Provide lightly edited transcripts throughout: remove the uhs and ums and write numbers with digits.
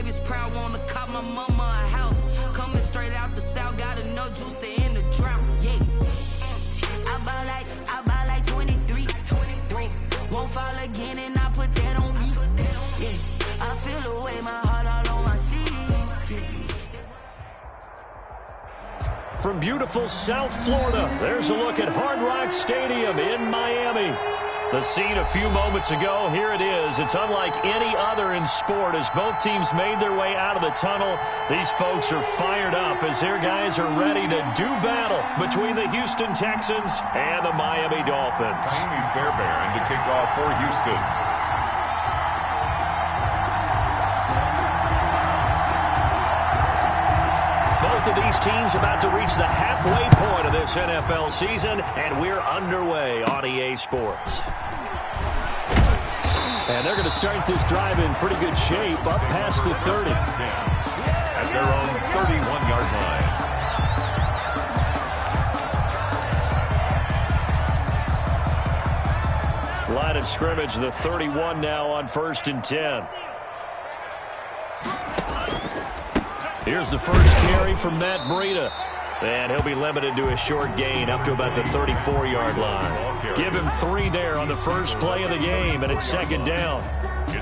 Davis proud, wanna cop my mama a house. Coming straight out the south, got enough juice to end the drought. Yeah. I buy like 23. Won't fall again and I put that on me. Yeah. I feel the way, my heart all on my sleeve. Yeah. From beautiful South Florida, there's a look at Hard Rock Stadium in Miami. The scene a few moments ago, here it is. It's unlike any other in sport as both teams made their way out of the tunnel. These folks are fired up as their guys are ready to do battle between the Houston Texans and the Miami Dolphins. Miami Fairbairn to kick off for Houston. Both of these teams about to reach the halfway point of this NFL season, and we're underway on EA Sports. And they're going to start this drive in pretty good shape, up past the 30. At their own 31-yard line. Line of scrimmage, the 31 now on 1st and 10. Here's the first carry from Matt Breida. And he'll be limited to a short gain up to about the 34-yard line. Give him 3 there on the first play of the game, and it's 2nd down.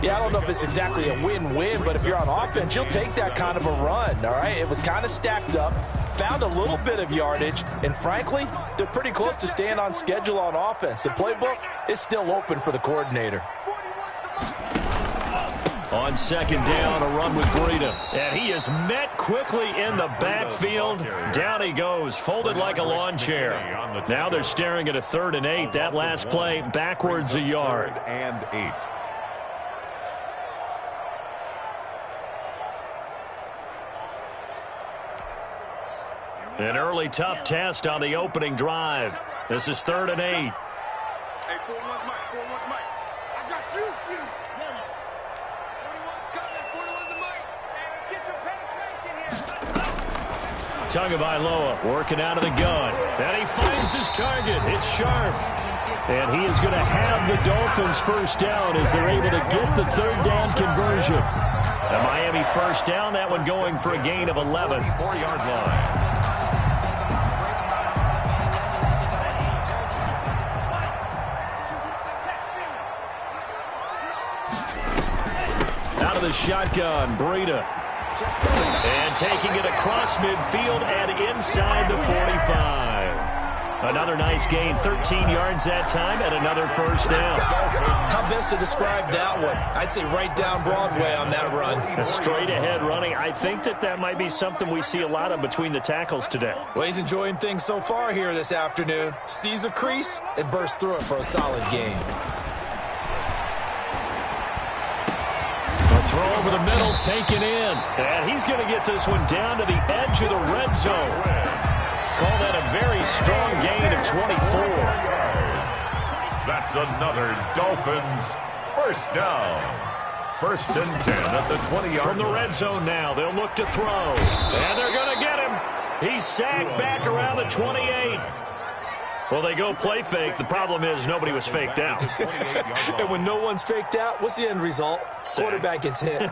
Yeah, I don't know if it's exactly a win-win, but if you're on offense, you'll take that kind of a run, all right? It was kind of stacked up, found a little bit of yardage, and frankly, they're pretty close to staying on schedule on offense. The playbook is still open for the coordinator. On 2nd down, a run with Breida. And he is met quickly in the backfield. Down he goes, folded like a lawn chair. Now they're staring at a 3rd and 8. That last play, backwards a yard. 3rd and 8. An early tough test on the opening drive. This is 3rd and 8. Hey, 4-1's Mike. 4-1's Mike. I got you. 41's coming. 41's the Mike. Hey, let's get some penetration here. Tagovailoa working out of the gun. And he finds his target. It's sharp. And he is going to have the Dolphins first down as they're able to get the 3rd down conversion. The Miami first down, that one going for a gain of 11. 4-yard line. Out of the shotgun, Breida. And taking it across midfield and inside the 45. Another nice gain, 13 yards that time, and another first down. How best to describe that one? I'd say right down Broadway on that run. A straight ahead running. I think that might be something we see a lot of between the tackles today. Well, he's enjoying things so far here this afternoon. Sees a crease and bursts through it for a solid gain. Throw over the middle, taken in. And he's going to get this one down to the edge of the red zone. Call that a very strong gain of 24. That's another Dolphins first down. 1st and 10 at the 20-yard line. From the red zone now, they'll look to throw. And they're going to get him. He's sacked back around the 28. Well, they go play fake. The problem is nobody was faked out. And when no one's faked out, what's the end result? Quarterback gets hit.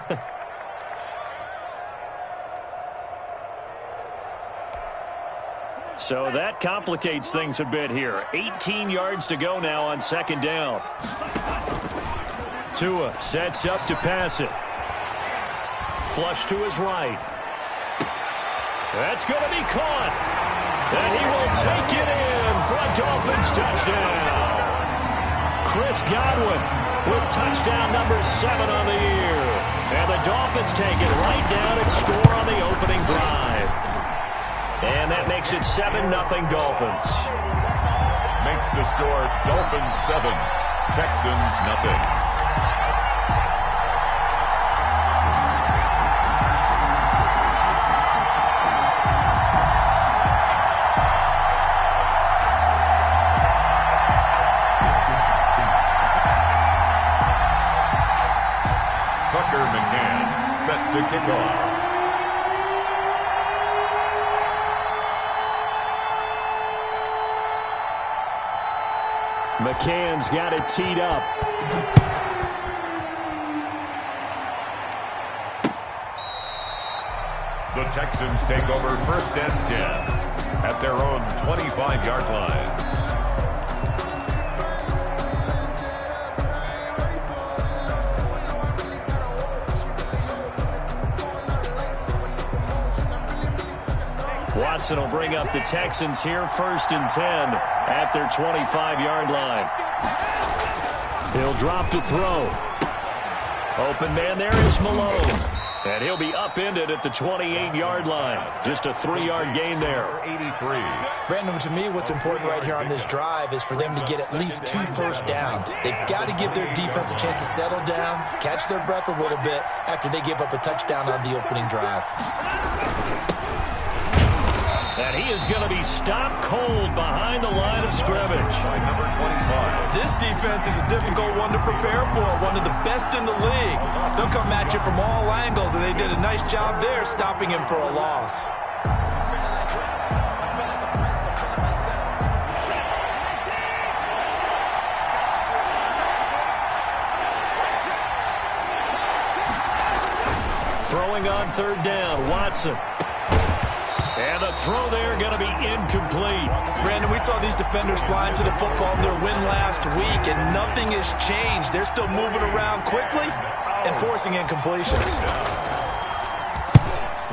So that complicates things a bit here. 18 yards to go now on 2nd down. Tua sets up to pass it. Flush to his right. That's going to be caught. And he will take it in for a Dolphins touchdown. Chris Godwin with touchdown number 7 on the year. And the Dolphins take it right down and score on the opening drive. And that makes it 7-0 Dolphins. Makes the score Dolphins 7, Texans nothing. Set to kick off. McCann's got it teed up. The Texans take over 1st and 10 at their own 25-yard line. Watson will bring up the Texans here, 1st and 10 at their 25-yard line. He'll drop to throw. Open man there is Malone. And he'll be upended at the 28-yard line. Just a 3-yard gain there. 83. Brandon, to me, what's important right here on this drive is for them to get at least 2 first downs. They've got to give their defense a chance to settle down, catch their breath a little bit after they give up a touchdown on the opening drive. And he is going to be stopped cold behind the line of scrimmage. By number 25. This defense is a difficult one to prepare for, one of the best in the league. They'll come at you from all angles, and they did a nice job there stopping him for a loss. Throwing on 3rd down, Watson. And the throw there going to be incomplete. Brandon, we saw these defenders flying to the football in their win last week, and nothing has changed. They're still moving around quickly and forcing incompletions.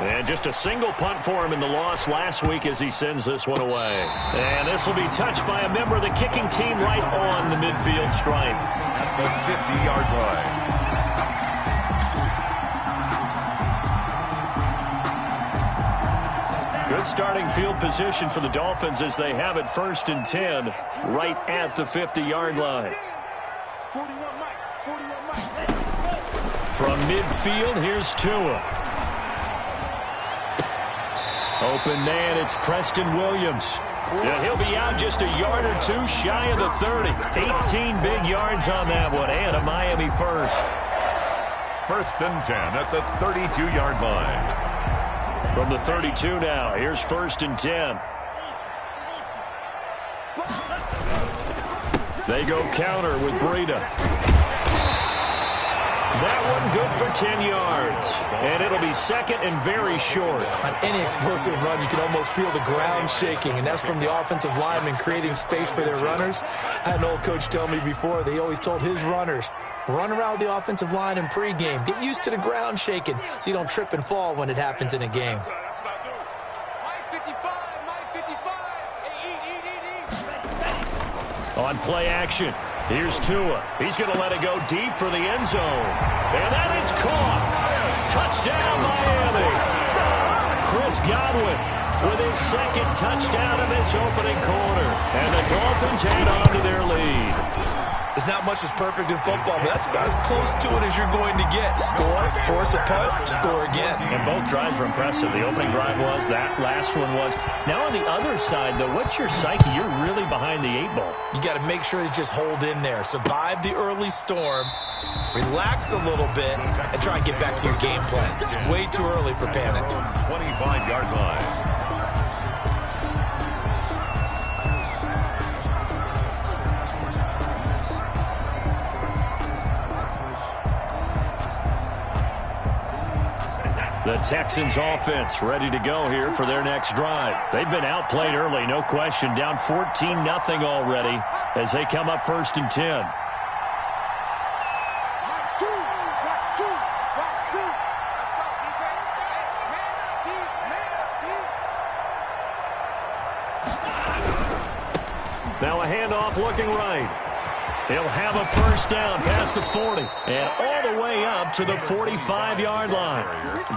And just a single punt for him in the loss last week as he sends this one away. And this will be touched by a member of the kicking team right on the midfield stripe. At the 50-yard line. Good starting field position for the Dolphins as they have it 1st and 10 right at the 50-yard line. 41 Mike. 41 Mike. From midfield, here's Tua. Open man, it's Preston Williams. Yeah, he'll be out just a yard or 2 shy of the 30. 18 big yards on that one, and a Miami first. 1st and 10 at the 32-yard line. From the 32 now, here's 1st and 10. They go counter with Breida. That one good for 10 yards. And it'll be 2nd and very short. On any explosive run, you can almost feel the ground shaking, and that's from the offensive linemen creating space for their runners. I had an old coach tell me before, they always told his runners, run around the offensive line in pregame. Get used to the ground shaking so you don't trip and fall when it happens in a game. On play action, here's Tua. He's going to let it go deep for the end zone. And that is caught. Touchdown, Miami. Chris Godwin with his 2nd touchdown of this opening quarter. And the Dolphins head on to their lead. There's not much that's perfect in football, but that's about as close to it as you're going to get. Score, force a punt, score again. And both drives were impressive. The opening drive was, that last one was. Now on the other side, though, what's your psyche? You're really behind the 8 ball. You got to make sure you just hold in there. Survive the early storm, relax a little bit, and try and get back to your game plan. It's way too early for panic. 25-yard line. The Texans offense ready to go here for their next drive. They've been outplayed early, no question. Down 14-0 already as they come up 1st and 10. Now a handoff looking right. He'll have a 1st down past the 40 and all the way up to the 45-yard line.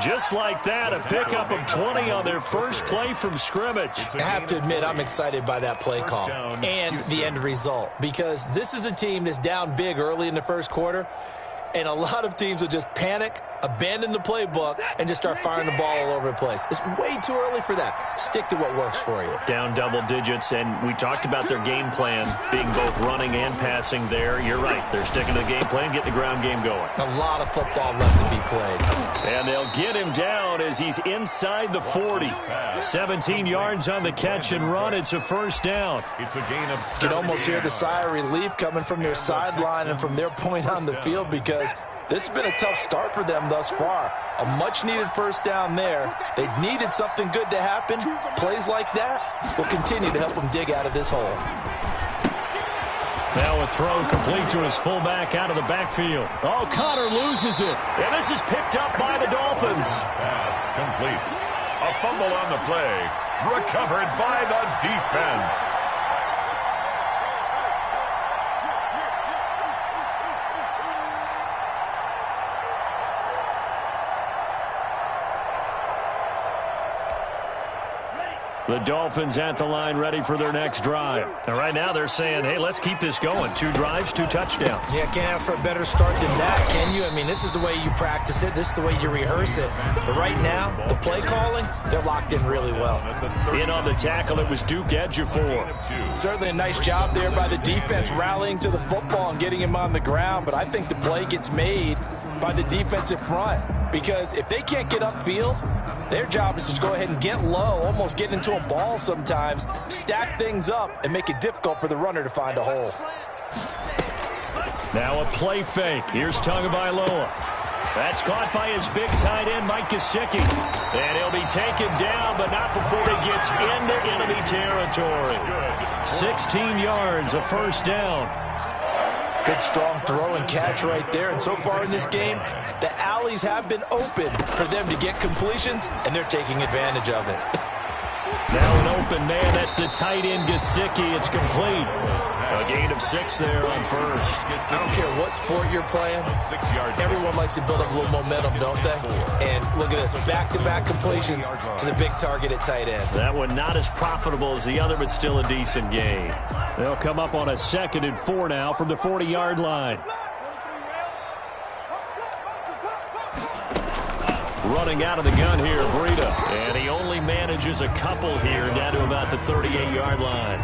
Just like that, a pickup of 20 on their first play from scrimmage. I have to admit, I'm excited by that play call and the end result, because this is a team that's down big early in the 1st quarter, and a lot of teams will just panic, abandon the playbook, and just start firing the ball all over the place. It's way too early for that. Stick to what works for you. Down double digits, and we talked about their game plan being both running and passing there. You're right. They're sticking to the game plan, getting the ground game going. A lot of football left to be played. And they'll get him down as he's inside the 40. 17 yards on the catch and run. It's a 1st down. It's a gain of 7 You can almost hear the sigh of relief coming from their sideline and from their point on the field, because This has been a tough start for them thus far. A much-needed first down there. They needed something good to happen. Plays like that will continue to help them dig out of this hole. Now a throw complete to his fullback out of the backfield. Oh, Connor loses it. And this is picked up by the Dolphins. Pass complete. A fumble on the play. Recovered by the defense. The Dolphins at the line ready for their next drive. And right now they're saying, hey, let's keep this going. 2 drives, 2 touchdowns. Yeah, can't ask for a better start than that, can you? I mean, this is the way you practice it. This is the way you rehearse it. But right now, the play calling, they're locked in really well. In on the tackle, it was Duke Ejiofor. Certainly a nice job there by the defense rallying to the football and getting him on the ground. But I think the play gets made by the defensive front. Because if they can't get upfield, their job is to go ahead and get low, almost get into a ball sometimes, stack things up, and make it difficult for the runner to find a hole. Now a play fake. Here's Tagovailoa. That's caught by his big tight end, Mike Gesicki. And he'll be taken down, but not before he gets into enemy territory. 16 yards, a first down. Good strong throw and catch right there. And so far in this game, the alleys have been open for them to get completions, and they're taking advantage of it. Now an open man. That's the tight end, Gesicki. It's complete. A gain of 6 there on first. I don't care what sport you're playing. Everyone likes to build up a little momentum, don't they? And look at this. Back-to-back completions to the big target at tight end. That one not as profitable as the other, but still a decent gain. They'll come up on a 2nd and 4 now from the 40-yard line. Running out of the gun here, Breida. And he only manages a couple here down to about the 38-yard line.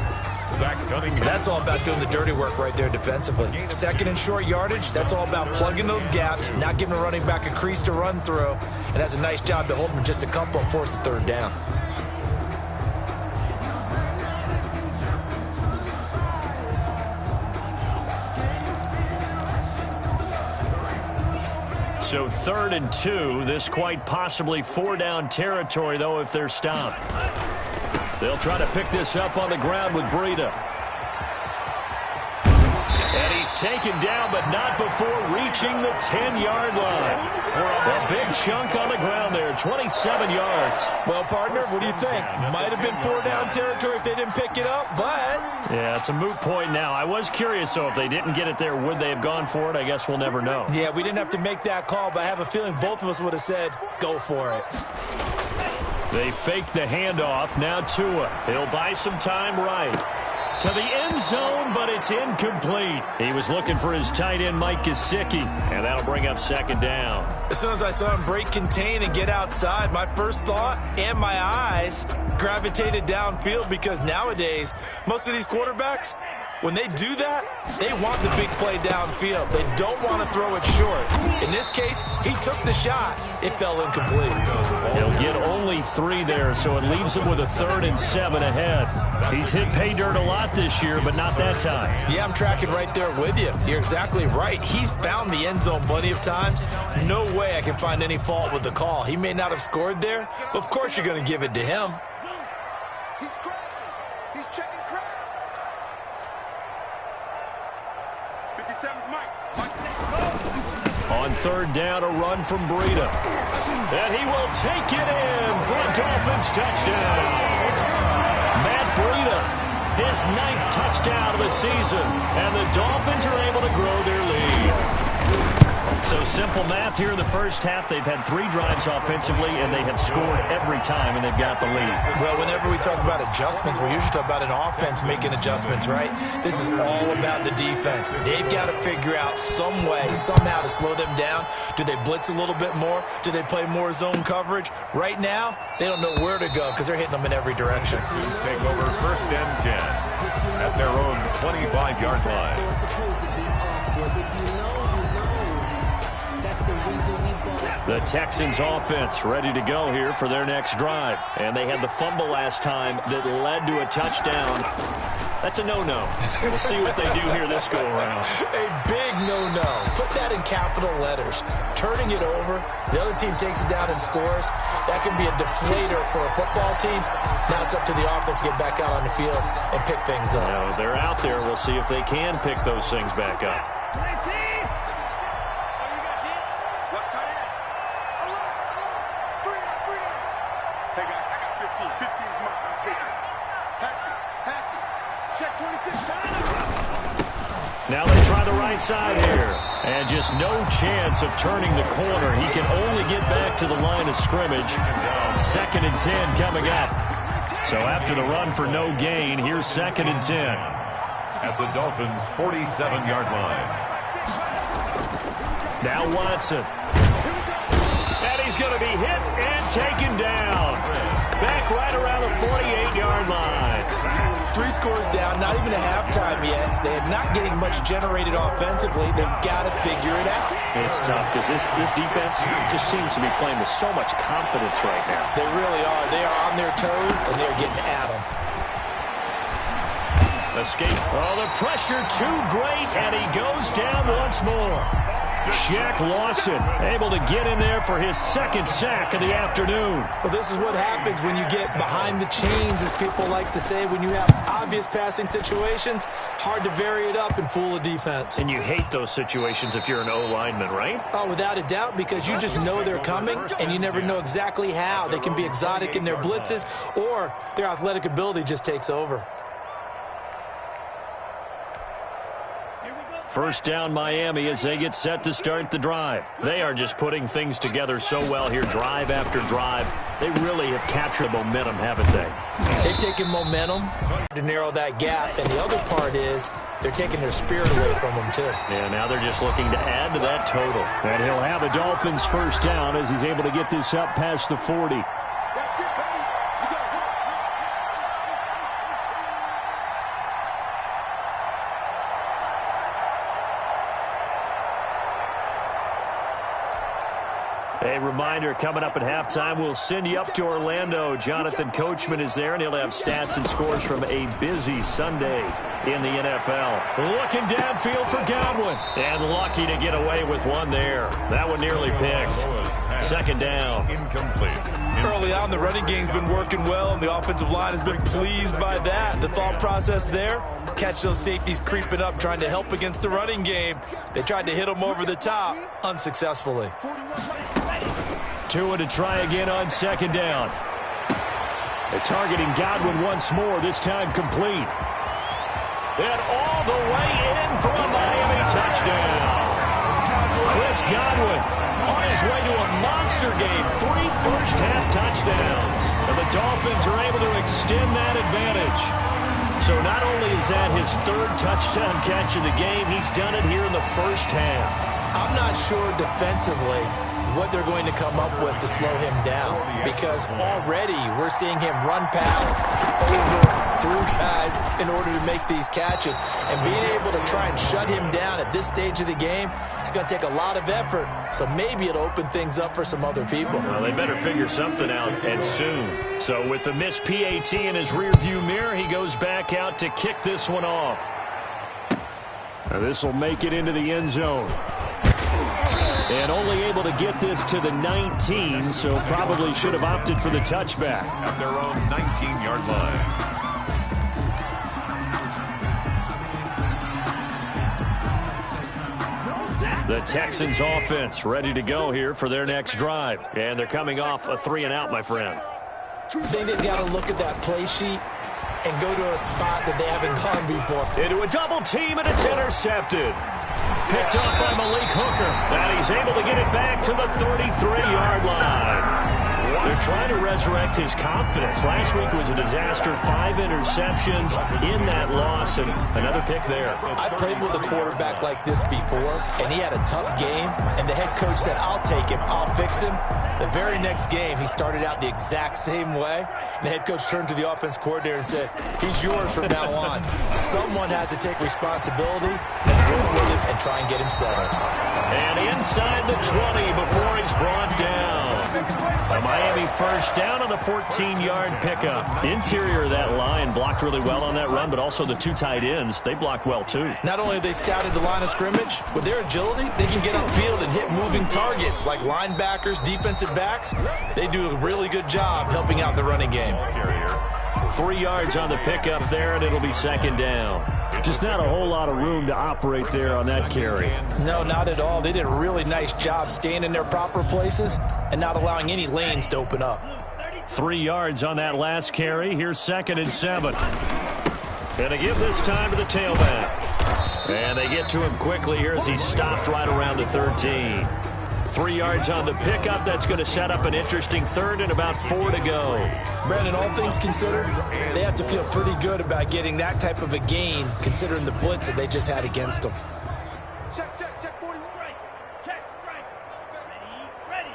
That's all about doing the dirty work right there defensively. 2nd and short yardage, that's all about plugging those gaps, not giving a running back a crease to run through, and has a nice job to hold him just a couple and force a 3rd down. So 3rd and 2, this quite possibly 4-down territory, though, if they're stopped. They'll try to pick this up on the ground with Breida. And he's taken down, but not before reaching the 10-yard line. A big chunk on the ground there, 27 yards. Well, partner, what do you think? Might have been 4-down territory if they didn't pick it up, but... Yeah, it's a moot point now. I was curious, though, if they didn't get it there, would they have gone for it? I guess we'll never know. Yeah, we didn't have to make that call, but I have a feeling both of us would have said, go for it. They fake the handoff. Now Tua. He'll buy some time right. To the end zone, but it's incomplete. He was looking for his tight end, Mike Gesicki, and that'll bring up 2nd down. As soon as I saw him break contain and get outside, my first thought and my eyes gravitated downfield because nowadays, most of these quarterbacks, when they do that, they want the big play downfield. They don't want to throw it short. In this case, he took the shot. It fell incomplete. He'll get only 3 there, so it leaves him with a 3rd and 7 ahead. He's hit pay dirt a lot this year, but not that time. Yeah, I'm tracking right there with you. You're exactly right. He's found the end zone plenty of times. No way I can find any fault with the call. He may not have scored there, but of course you're going to give it to him. He's crossing. He's checking crowd. 57's Mike. On 3rd down, a run from Breida. And he will take it in for a Dolphins touchdown. Matt Breida, his 9th touchdown of the season. And the Dolphins are able to grow their lead. So simple math here in the first half. They've had 3 drives offensively, and they have scored every time, and they've got the lead. Well, whenever we talk about adjustments, we usually talk about an offense making adjustments, right? This is all about the defense. They've got to figure out some way, somehow to slow them down. Do they blitz a little bit more? Do they play more zone coverage? Right now, they don't know where to go because they're hitting them in every direction. Sooners take over 1st and 10 at their own 25-yard line. The Texans offense ready to go here for their next drive. And they had the fumble last time that led to a touchdown. That's a no-no. We'll see what they do here this go-around. A big no-no. Put that in capital letters. Turning it over, the other team takes it down and scores. That can be a deflator for a football team. Now it's up to the offense to get back out on the field and pick things up. You know, they're out there. We'll see if they can pick those things back up. Hey, guys, I got 15. 15's mine. I'm taking it. Hatchet. Check 26. Now they try the right side here. And just no chance of turning the corner. He can only get back to the line of scrimmage. 2nd and 10 coming up. So after the run for no gain, here's 2nd and 10. At the Dolphins' 47-yard line. Now Watson. And he's going to be hit and taken down. Back right around the 48-yard line. 3 scores down, not even a halftime yet. They are not getting much generated offensively. They've got to figure it out. It's tough because this defense just seems to be playing with so much confidence right now. They really are. They are on their toes, and they're getting at them. Escape. Oh, the pressure too great, and he goes down once more. Shaq Lawson able to get in there for his 2nd sack of the afternoon. Well, this is what happens when you get behind the chains, as people like to say. When you have obvious passing situations, hard to vary it up and fool a defense. And you hate those situations if you're an O-lineman, right? Oh, without a doubt, because you just know they're coming, and you never know exactly how. They can be exotic in their blitzes, or their athletic ability just takes over. First down Miami as they get set to start the drive. They are just putting things together so well here, drive after drive. They really have captured momentum, haven't they? They've taken momentum to narrow that gap, and the other part is they're taking their spirit away from them, too. Yeah, now they're just looking to add to that total. And he'll have the Dolphins first down as he's able to get this up past the 40. A reminder, coming up at halftime, we'll send you up to Orlando. Jonathan Coachman is there, and he'll have stats and scores from a busy Sunday in the NFL. Looking downfield for Godwin, and lucky to get away with one there. That one nearly picked. 2nd down. Incomplete. Early on, the running game's been working well, and the offensive line has been pleased by that. The thought process there, catch those safeties creeping up, trying to help against the running game. They tried to hit them over the top, unsuccessfully. Tua to try again on 2nd down. They're targeting Godwin once more, this time complete. And all the way in for a Miami touchdown. Chris Godwin on his way to a monster game. 3 first-half touchdowns. And the Dolphins are able to extend that advantage. So not only is that his 3rd touchdown catch of the game, he's done it here in the first half. I'm not sure defensively what they're going to come up with to slow him down, because already we're seeing him run past, over, through guys in order to make these catches. And being able to try and shut him down at this stage of the game, it's going to take a lot of effort. So maybe it'll open things up for some other people. Well, they better figure something out, and soon. So with the missed PAT in his rearview mirror, he goes back out to kick this one off. Now this will make it into the end zone. And only able to get this to the 19, so probably should have opted for the touchback. At their own 19-yard line. The Texans offense ready to go here for their next drive. And they're coming off a 3-and-out, my friend. I think they've got to look at that play sheet and go to a spot that they haven't gone before. Into a double team, and it's intercepted. Picked off by Malik Hooker. And he's able to get it back to the 33-yard line. They're trying to resurrect his confidence. Last week was a disaster. 5 interceptions in that loss, and another pick there. I played with a quarterback like this before, and he had a tough game, and the head coach said, I'll take him, I'll fix him. The very next game, he started out the exact same way, and the head coach turned to the offense coordinator and said, he's yours from now on. Someone has to take responsibility, and work with him and try and get him settled. And inside the 20 before he's brought down. A Miami first down on the 14-yard pickup. Interior of that line blocked really well on that run, but also the two tight ends, they blocked well too. Not only have they scouted the line of scrimmage, with their agility, they can get upfield and hit moving targets like linebackers, defensive backs. They do a really good job helping out the running game. 3 yards on the pickup there, and it'll be second down. Just not a whole lot of room to operate there on that carry. No, not at all. They did a really nice job staying in their proper places and not allowing any lanes to open up. 3 yards on that last carry. Here's 2nd and 7. Gonna give this time to the tailback. And they get to him quickly here as he's stopped right around the 13. 3 yards on the pickup. That's going to set up an interesting third and about 4 to go. Brandon, all things considered, they have to feel pretty good about getting that type of a gain considering the blitz that they just had against them. Check 40. Check. Ready.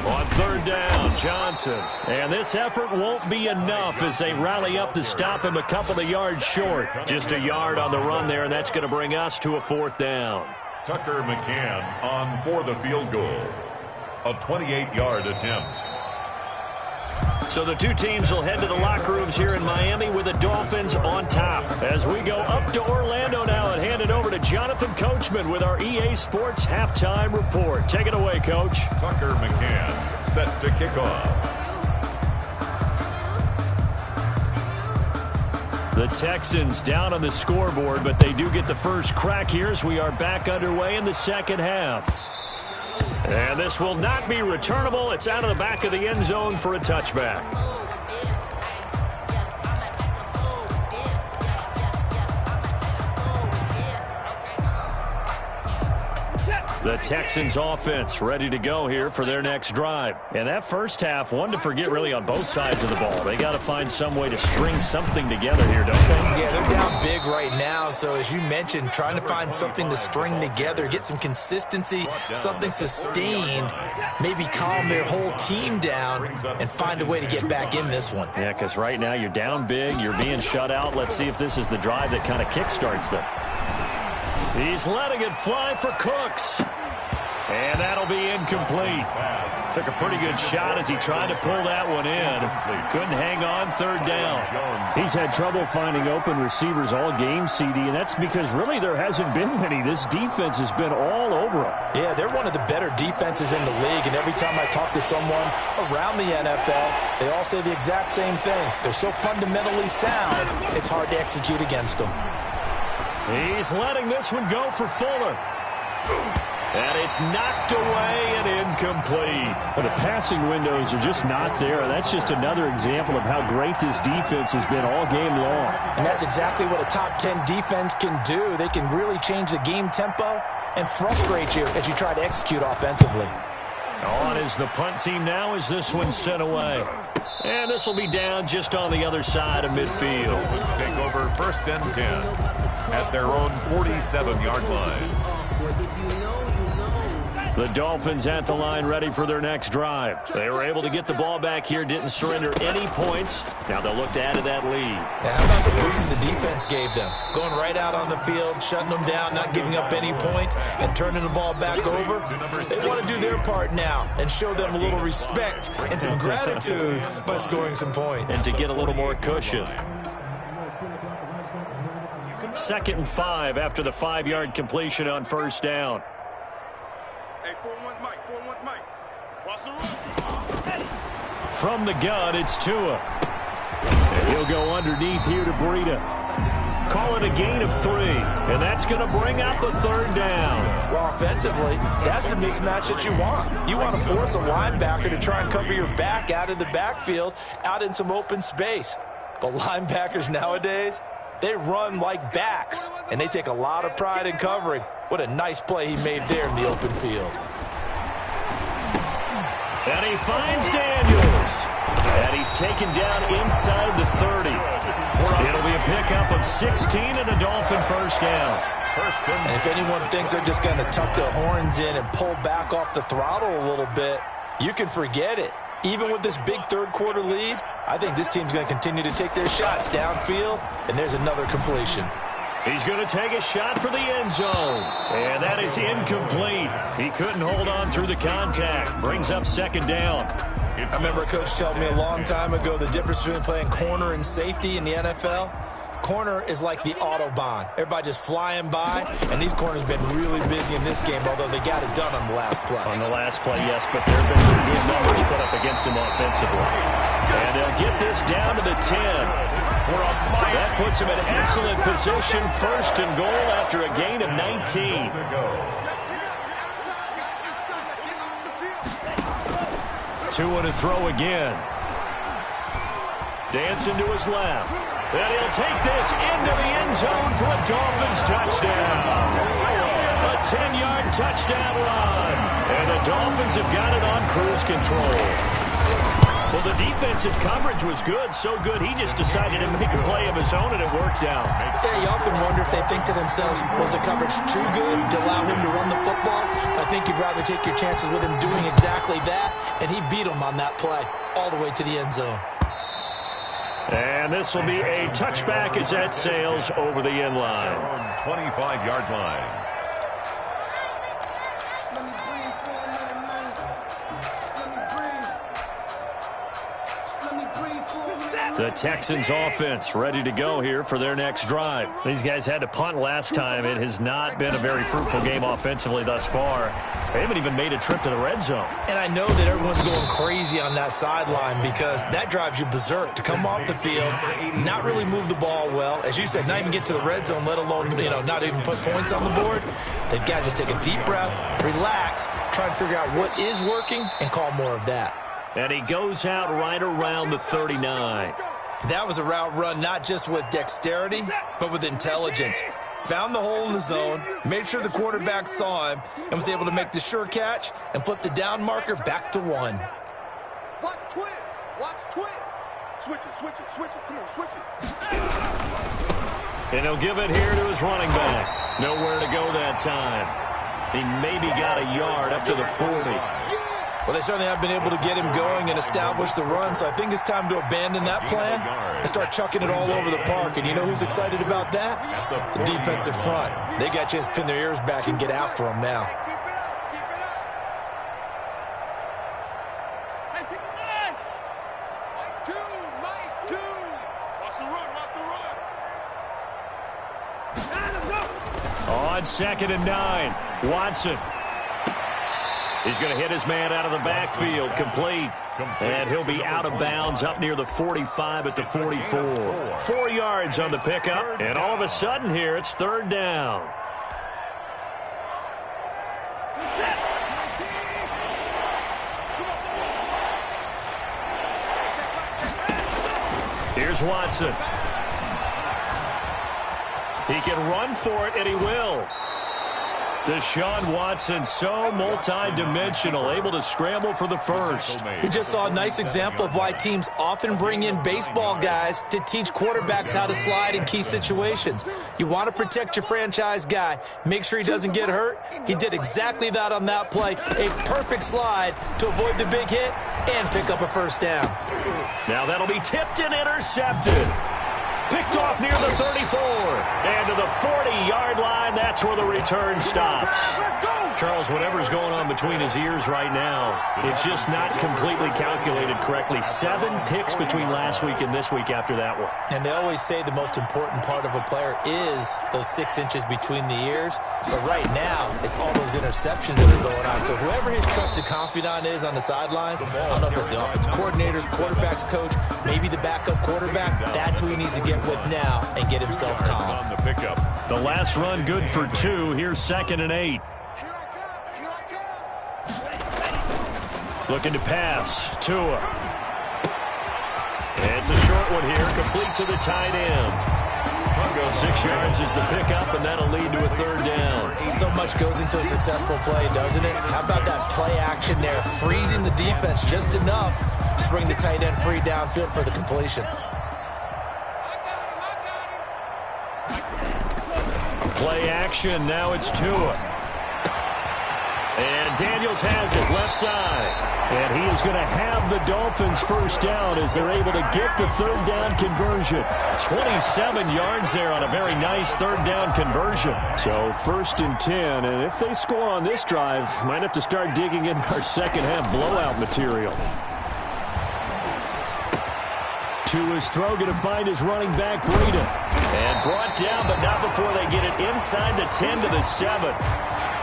On 3rd down, Johnson. And this effort won't be enough as they rally up to stop him a couple of yards short. Just a yard on the run there, and that's going to bring us to a 4th down. Tucker McCann on for the field goal. A 28-yard attempt. So the two teams will head to the locker rooms here in Miami with the Dolphins on top. As we go up to Orlando now and hand it over to Jonathan Coachman with our EA Sports Halftime Report. Take it away, Coach. Tucker McCann set to kick off. The Texans down on the scoreboard, but they do get the first crack here as we are back underway in the second half. And this will not be returnable. It's out of the back of the end zone for a touchback. The Texans offense ready to go here for their next drive. And that first half, one to forget really on both sides of the ball. They got to find some way to string something together here, don't they? Yeah, they're down big right now. So as you mentioned, trying to find something to string together, get some consistency, something sustained, maybe calm their whole team down and find a way to get back in this one. Yeah, because right now you're down big, you're being shut out. Let's see if this is the drive that kind of kickstarts them. He's letting it fly for Cooks. And that'll be incomplete. Took a pretty good shot as he tried to pull that one in. Couldn't hang on 3rd down. He's had trouble finding open receivers all game, CD, and that's because really there hasn't been many. This defense has been all over him. Yeah, they're one of the better defenses in the league, and every time I talk to someone around the NFL, they all say the exact same thing. They're so fundamentally sound, it's hard to execute against them. He's letting this one go for Fuller. And it's knocked away and incomplete. But the passing windows are just not there. That's just another example of how great this defense has been all game long. And that's exactly what a top 10 defense can do. They can really change the game tempo and frustrate you as you try to execute offensively. On is the punt team now as this one's sent away. And this will be down just on the other side of midfield. Take over 1st and 10 at their own 47-yard line. The Dolphins at the line ready for their next drive. They were able to get the ball back here, didn't surrender any points. Now they'll look to add to that lead. Now, how about the boost the defense gave them? Going right out on the field, shutting them down, not giving up any points, and turning the ball back over. They want to do their part now and show them a little respect and some gratitude by scoring some points. And to get a little more cushion. 2nd and 5 after the 5-yard completion on 1st down. Hey, 4-1's Mike. Watch the run. From the gun, it's Tua. And he'll go underneath here to Breida. Call it a gain of 3. And that's going to bring up the 3rd down. Well, offensively, that's the mismatch that you want. You want to force a linebacker to try and cover your back out of the backfield, out in some open space. But linebackers nowadays, they run like backs, and they take a lot of pride in covering. What a nice play he made there in the open field. And he finds Daniels. And he's taken down inside the 30. It'll be a pickup of 16 and a Dolphin 1st down. And if anyone thinks they're just going to tuck their horns in and pull back off the throttle a little bit, you can forget it. Even with this big 3rd quarter lead, I think this team's going to continue to take their shots downfield, and there's another completion. He's going to take a shot for the end zone. And that is incomplete. He couldn't hold on through the contact. Brings up second down. I remember a coach told me a long time ago the difference between playing corner and safety in the NFL. Corner is like the Autobahn. Everybody just flying by, and these corners have been really busy in this game, although they got it done on the last play. On the last play, yes, but there have been some good numbers put up against him offensively. And they'll get this down to the 10. That puts him in excellent position, first and goal after a gain of 19. Two and a throw again. Dancing to his left. And he'll take this into the end zone for a Dolphins touchdown. A 10-yard touchdown run. And the Dolphins have got it on cruise control. Well, the defensive coverage was good, so good he just decided to make a play of his own, and it worked out. Yeah, you often wonder if they think to themselves, was the coverage too good to allow him to run the football? I think you'd rather take your chances with him doing exactly that, and he beat him on that play all the way to the end zone. And this will be a touchback as that sails over the end line. 25-yard line. The Texans offense ready to go here for their next drive. These guys had to punt last time. It has not been a very fruitful game offensively thus far. They haven't even made a trip to the red zone. And I know that everyone's going crazy on that sideline because that drives you berserk to come off the field, not really move the ball well. As you said, not even get to the red zone, let alone, not even put points on the board. They've got to just take a deep breath, relax, try and figure out what is working, and call more of that. And he goes out right around the 39. That was a route run not just with dexterity, but with intelligence. Found the hole in the zone, made sure the quarterback saw him, and was able to make the sure catch and flip the down marker back to 1. Watch twist. Watch twist. Switch it, switch it, switch it. Come on, switch it. And he'll give it here to his running back. Nowhere to go that time. He maybe got a yard up to the 40. Well, they certainly have been able to get him going and establish the run, so I think it's time to abandon that plan and start chucking it all over the park. And you know who's excited about that? The defensive front. They got a chance to pin their ears back and get after him now. Keep it up, keep it up. Hey, pick it up. Mike 2. Watch the run, watch the run. On 2nd and 9, Watson. He's going to hit his man out of the backfield, complete. And he'll be out of bounds up near the 45 at the 44. 4 yards on the pickup, and all of a sudden here, it's 3rd down. Here's Watson. He can run for it, and he will. Deshaun Watson, so multi-dimensional, able to scramble for the first. We just saw a nice example of why teams often bring in baseball guys to teach quarterbacks how to slide in key situations. You want to protect your franchise guy. Make sure he doesn't get hurt. He did exactly that on that play. A perfect slide to avoid the big hit and pick up a first down. Now that'll be tipped and intercepted. Picked off near the 34. And to the 40-yard line, that's where the return stops. Charles, whatever's going on between his ears right now, it's just not completely calculated correctly. 7 picks between last week and this week after that one. And they always say the most important part of a player is those 6 inches between the ears. But right now, it's all those interceptions that are going on. So whoever his trusted confidant is on the sidelines, I don't know if it's the offense coordinator, quarterback's coach, maybe the backup quarterback, that's who he needs to get with now and get himself calm. The last run good for 2. Here's 2nd and 8. Looking to pass. Tua. It's a short one here, complete to the tight end. 6 yards is the pickup, and that'll lead to a 3rd down. So much goes into a successful play, doesn't it? How about that play action there, freezing the defense just enough to bring the tight end free downfield for the completion. Play action, now it's Tua. And Daniels has it left side. And he is going to have the Dolphins first down as they're able to get the third down conversion. 27 yards there on a very nice third down conversion. So 1st and 10, and if they score on this drive, might have to start digging in our second half blowout material. To his throw, going to find his running back, Breida. And brought down, but not before they get it inside the 10 to the 7.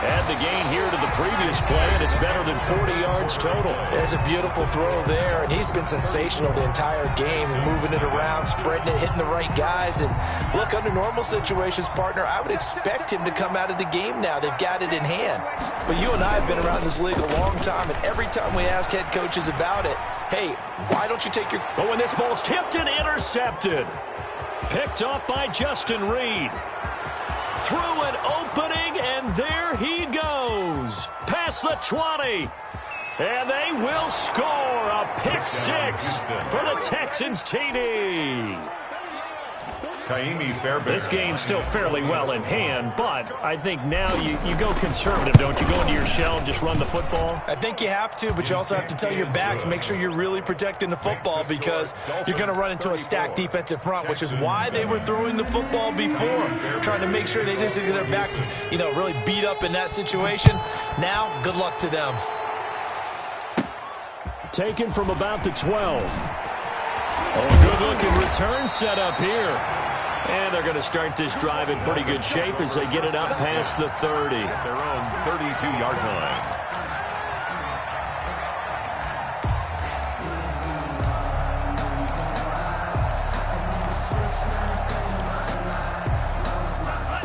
Add the gain here to the previous play, and it's better than 40 yards total. There's a beautiful throw there, and he's been sensational the entire game, moving it around, spreading it, hitting the right guys. And look, under normal situations, partner, I would expect him to come out of the game now. They've got it in hand. But you and I have been around this league a long time, and every time we ask head coaches about it, hey, why don't you take your... But when this ball's tipped and intercepted. Picked up by Justin Reed. Through an opening, and there he goes. Past the 20. And they will score a pick six for the Texans TD. This game's still fairly well in hand, but I think now you go conservative, don't you? Go into your shell and just run the football? I think you have to, but you also have to tell your backs, make sure you're really protecting the football because you're going to run into a stacked defensive front, which is why they were throwing the football before, trying to make sure they just get their backs, really beat up in that situation. Now, good luck to them. Taken from about the 12. Oh, good-looking return set up here. And they're going to start this drive in pretty good shape as they get it up past the 30. Their own 32-yard line.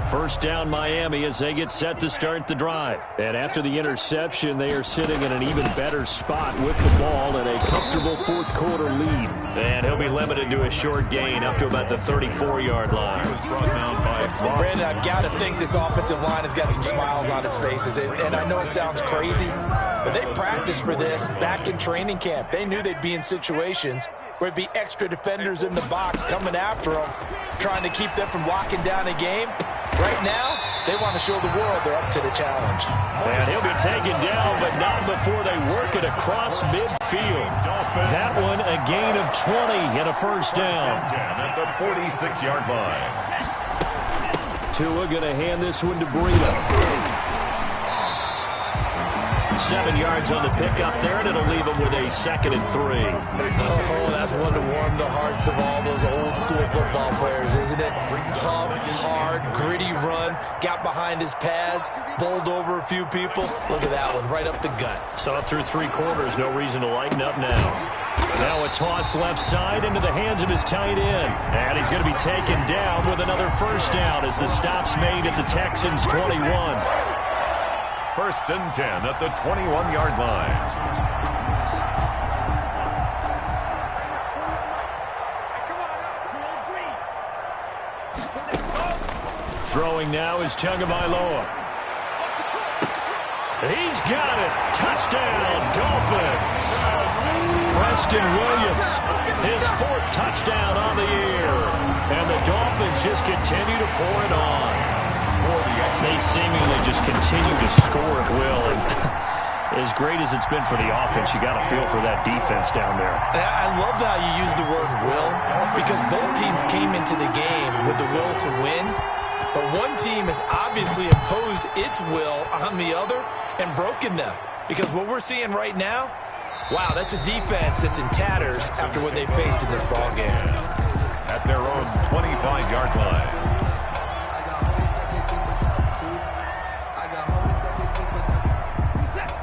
First down Miami as they get set to start the drive. And after the interception, they are sitting in an even better spot with the ball and a comfortable fourth quarter lead. And he'll be limited to a short gain up to about the 34-yard line. Brandon, I've got to think this offensive line has got some smiles on its faces. And I know it sounds crazy, but they practiced for this back in training camp. They knew they'd be in situations where it'd be extra defenders in the box coming after them, trying to keep them from locking down a game. Right now, they want to show the world they're up to the challenge. And he'll be taken down, but not before they work it across midfield. That one, a gain of 20 and a first down. At the 46-yard line. Tua going to hand this one to Breida. 7 yards on the pickup there, and it'll leave them with a 2nd and 3. Oh, that's one to warm the hearts of all those old school football players, isn't it? Tough, hard, gritty run, got behind his pads, bowled over a few people. Look at that one, right up the gut. So up through 3 quarters, no reason to lighten up now. Now a toss left side into the hands of his tight end. And he's going to be taken down with another first down as the stop's made at the Texans' 21. 1st and 10 at the 21-yard line. Throwing now is Tagovailoa. He's got it. Touchdown, Dolphins. Preston Williams, his 4th touchdown on the year. And the Dolphins just continue to pour it on. They seemingly just continue to score at will. And as great as it's been for the offense, you got to feel for that defense down there. I love how you use the word will, because both teams came into the game with the will to win. But one team has obviously imposed its will on the other and broken them. Because what we're seeing right now, wow, that's a defense that's in tatters after what they faced in this ballgame. At their own 25-yard line.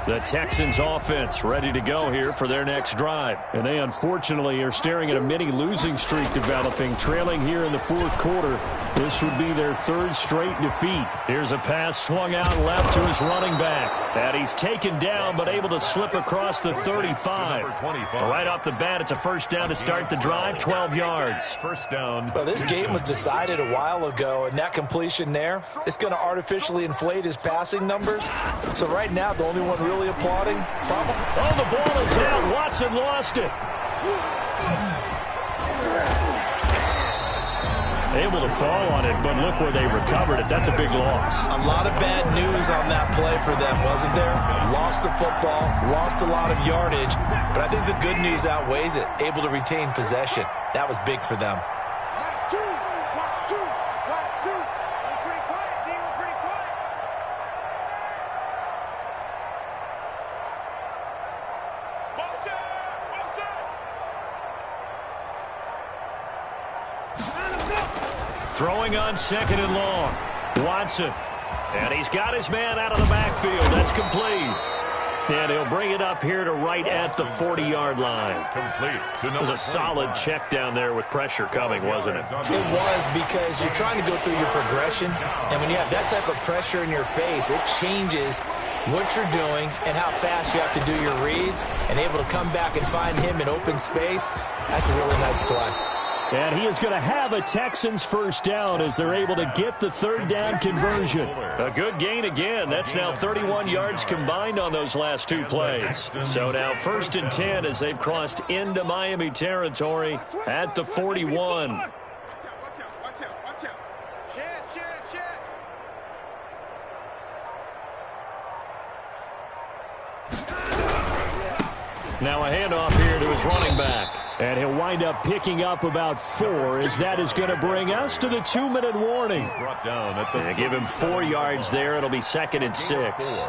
The Texans offense ready to go here for their next drive. And they unfortunately are staring at a mini losing streak developing, trailing here in the 4th quarter. This would be their 3rd straight defeat. Here's a pass swung out left to his running back. And he's taken down but able to slip across the 35. Right off the bat, it's a first down to start the drive, 12 yards. First down. Well, this game was decided a while ago, and that completion there, it's going to artificially inflate his passing numbers. So right now, the only one really applauding, probably. Oh, the ball is out. Watson lost it. Able to fall on it, but look where they recovered it. That's a big loss. A lot of bad news on that play for them, wasn't there? Lost the football, lost a lot of yardage, but I think the good news outweighs it. Able to retain possession. That was big for them. Watch two. Watch two. We're pretty quiet, D. We're pretty quiet. Motion. Throwing on 2nd and long. Watson. And he's got his man out of the backfield. That's complete. And he'll bring it up here to right at the 40-yard line. Complete. It was a solid check down there with pressure coming, wasn't it? It was, because you're trying to go through your progression, and when you have that type of pressure in your face, it changes what you're doing and how fast you have to do your reads, and able to come back and find him in open space. That's a really nice play. And he is going to have a Texans first down as they're able to get the 3rd down conversion. A good gain again. That's now 31 yards combined on those last 2 plays. So now 1st and 10 as they've crossed into Miami territory at the 41. Watch out. Shed. Now a handoff here to his running back. And he'll wind up picking up about 4 as that is going to bring us to the 2-minute warning. Brought down at the Give him 4 yards there. It'll be 2nd and 6.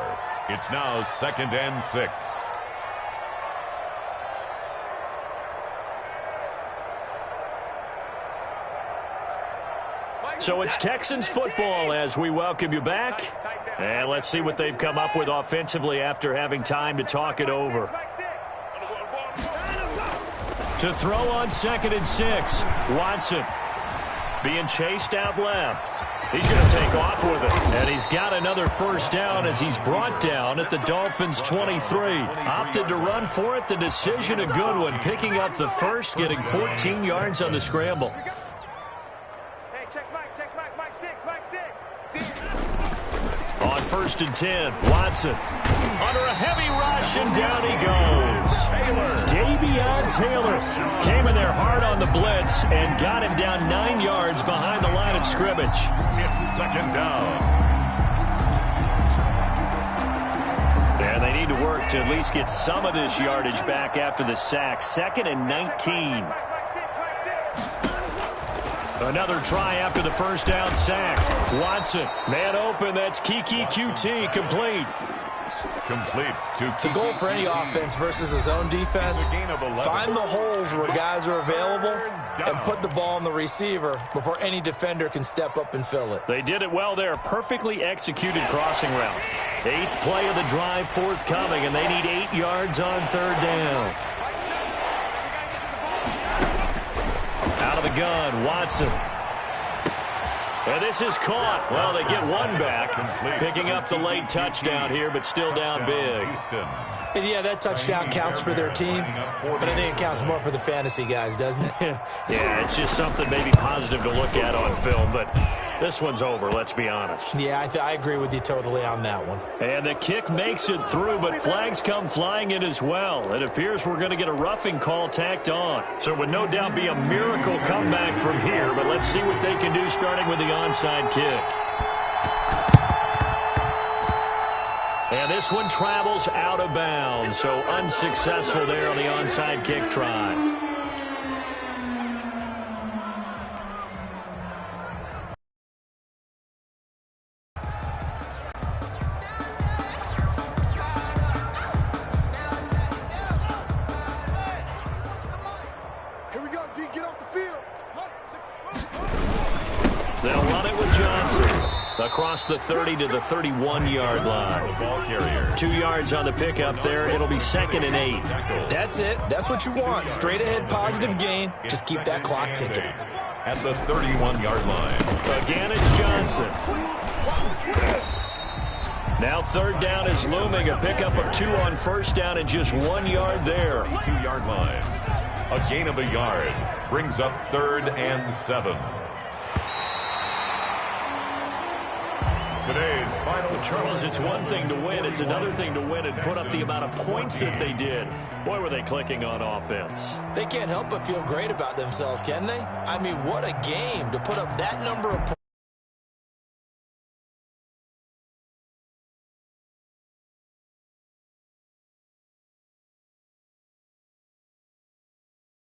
It's now 2nd and 6. So it's Texans football as we welcome you back. And let's see what they've come up with offensively after having time to talk it over. To throw on 2nd and 6. Watson being chased out left. He's going to take off with it. And he's got another first down as he's brought down at the Dolphins' 23. Opted to run for it. The decision a good one. Picking up the first, getting 14 yards on the scramble. Hey, check Mike 6. On 1st and 10, Watson under a heavy rush, and down he goes. Davion Taylor came in there hard on the blitz and got him down 9 yards behind the line of scrimmage. It's 2nd down. And they need to work to at least get some of this yardage back after the sack. 2nd and 19. Another try after the first down sack. Watson, man open. That's Kiki QT, complete. The goal for any offense versus his own defense, find the holes where guys are available and put the ball on the receiver before any defender can step up and fill it. They did it well there. Perfectly executed crossing route. 8th play of the drive forthcoming, and they need 8 yards on 3rd down. Out of the gun, Watson. And this is caught. Well, they get one back. Picking up the late touchdown here, but still down big. And yeah, that touchdown counts for their team, but I think it counts more for the fantasy guys, doesn't it? Yeah, it's just something maybe positive to look at on film, but this one's over, let's be honest. Yeah, I agree with you totally on that one. And the kick makes it through, but flags come flying in as well. It appears we're going to get a roughing call tacked on. So it would no doubt be a miracle comeback from here, but let's see what they can do starting with the onside kick. And this one travels out of bounds, so unsuccessful there on the onside kick try. Here we go, D. Get off the field. They'll run it with Johnson. Across the 30 to the 31-yard line. Ball carrier. 2 yards on the pickup there. It'll be 2nd and 8. That's it. That's what you want. Straight ahead positive gain. Just keep that clock ticking. At the 31-yard line. Again, it's Johnson. Now 3rd down is looming. A pickup of 2 on 1st down and just 1 yard there. 2-yard line. A gain of a yard. Brings up 3rd and 7. today's final. Well, Charles, it's one thing to win. It's another thing to win and put up the amount of points that they did. Boy, were they clicking on offense. They can't help but feel great about themselves, can they? I mean, what a game to put up that number of points.